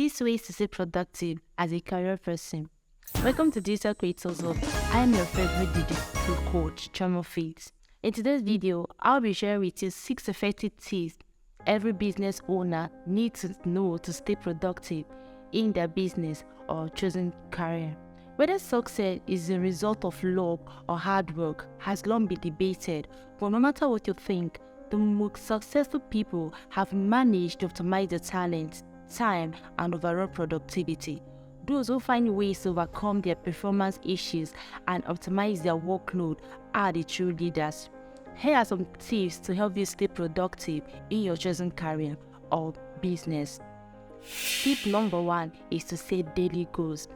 6 ways to stay productive as a career person. Welcome to Digital Creators Hub. I am your favorite digital coach, Chamo Faith. In today's video, I'll be sharing with you 6 effective tips every business owner needs to know to stay productive in their business or chosen career. Whether success is the result of luck or hard work has long been debated, but no matter what you think, the most successful people have managed to optimize their talents, time, and overall productivity. Those who find ways to overcome their performance issues and optimize their workload are the true leaders. Here are some tips to help you stay productive in your chosen career or business. Tip number 1 is to set daily goals.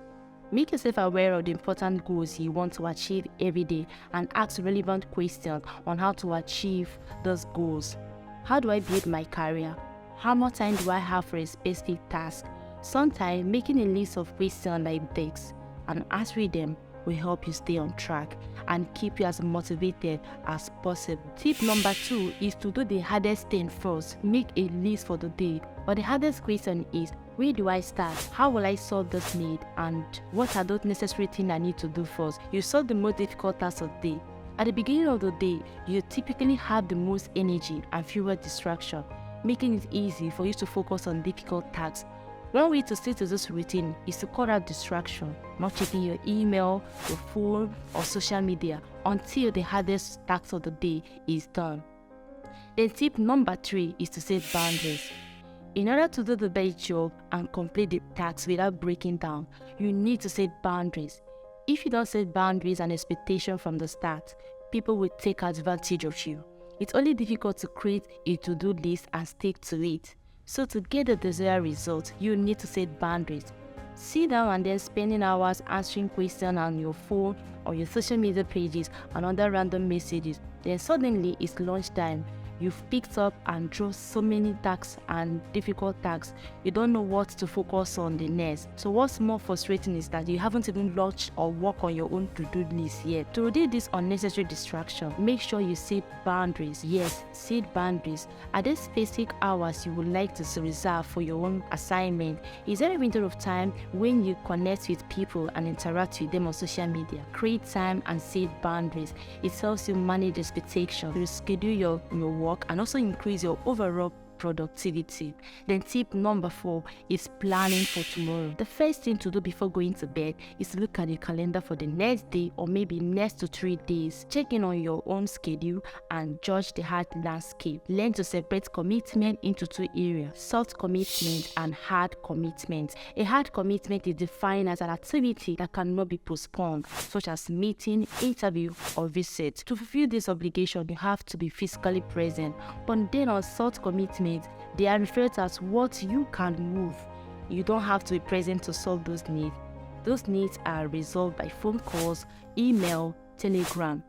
Make yourself aware of the important goals you want to achieve every day and ask relevant questions on how to achieve those goals. How do I build my career? How much time do I have for a specific task? Sometimes making a list of questions like this and answering them will help you stay on track and keep you as motivated as possible. Tip number 2 is to do the hardest thing first. Make a list for the day. But the hardest question is, where do I start? How will I solve this need? And what are those necessary things I need to do first? You solve the most difficult task of the day. At the beginning of the day, you typically have the most energy and fewer distractions, making it easy for you to focus on difficult tasks. One way to stick to this routine is to cut out distraction, not checking your email, your phone, or social media until the hardest task of the day is done. Then tip number 3 is to set boundaries. In order to do the best job and complete the tasks without breaking down, you need to set boundaries. If you don't set boundaries and expectations from the start, people will take advantage of you. It's only difficult to create a to-do list and stick to it. So to get the desired result, you need to set boundaries. Sit down and then spending hours answering questions on your phone or your social media pages and other random messages. Then suddenly it's lunchtime. You've picked up and drawn so many tasks and difficult tasks, you don't know what to focus on the next. So what's more frustrating is that you haven't even launched or worked on your own to-do list yet. To reduce this unnecessary distraction, make sure you set boundaries. Yes, set boundaries. Are there specific hours you would like to reserve for your own assignment? Is there a window of time when you connect with people and interact with them on social media? Create time and set boundaries. It helps you manage expectations, to schedule your work, and also increase your overall productivity. Then tip number 4 is planning for tomorrow. The first thing to do before going to bed is to look at your calendar for the next day or maybe next to 3 days. Check in on your own schedule and judge the hard landscape. Learn to separate commitment into 2 areas: soft commitment and hard commitment. A hard commitment is defined as an activity that cannot be postponed, such as meeting, interview, or visit. To fulfill this obligation, you have to be physically present. But then on soft commitment, they are referred to as what you can move. You don't have to be present to solve those needs. Those needs are resolved by phone calls, email, telegram.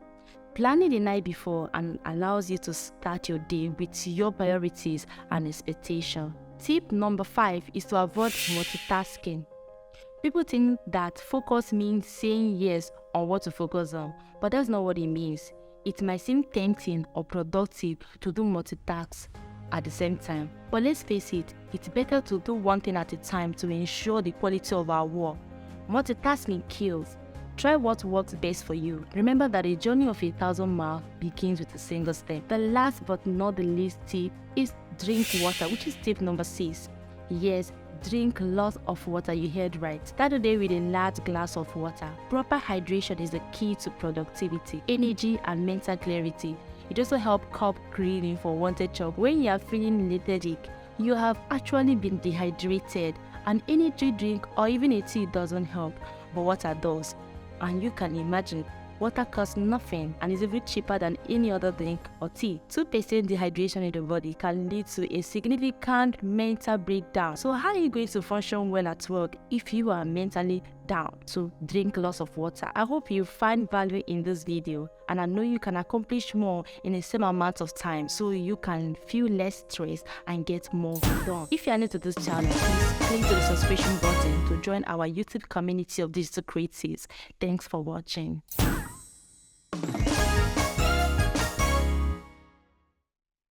Planning the night before and allows you to start your day with your priorities and expectations. Tip number 5 is to avoid multitasking. People think that focus means saying yes on what to focus on, but that's not what it means. It might seem tempting or productive to do multitasks at the same time. But let's face it, it's better to do one thing at a time to ensure the quality of our work. Multitasking kills. Try what works best for you. Remember that a journey of 1,000 miles begins with a single step. The last but not the least tip is drink water, which is tip number 6. Yes, drink lots of water, you heard right. Start the day with a large glass of water. Proper hydration is the key to productivity, energy, and mental clarity. It also helps curb craving for wanted chocolate. When you are feeling lethargic, you have actually been dehydrated. An energy drink or even a tea doesn't help, but water does. And you can imagine, water costs nothing and is even cheaper than any other drink or tea. 2% dehydration in the body can lead to a significant mental breakdown. So how are you going to function well at work if you are mentally down? So drink lots of water. I hope you find value in this video, and I know you can accomplish more in the same amount of time so you can feel less stressed and get more done. If you are new to this channel, please click the subscription button to join our YouTube community of digital creatives. Thanks for watching.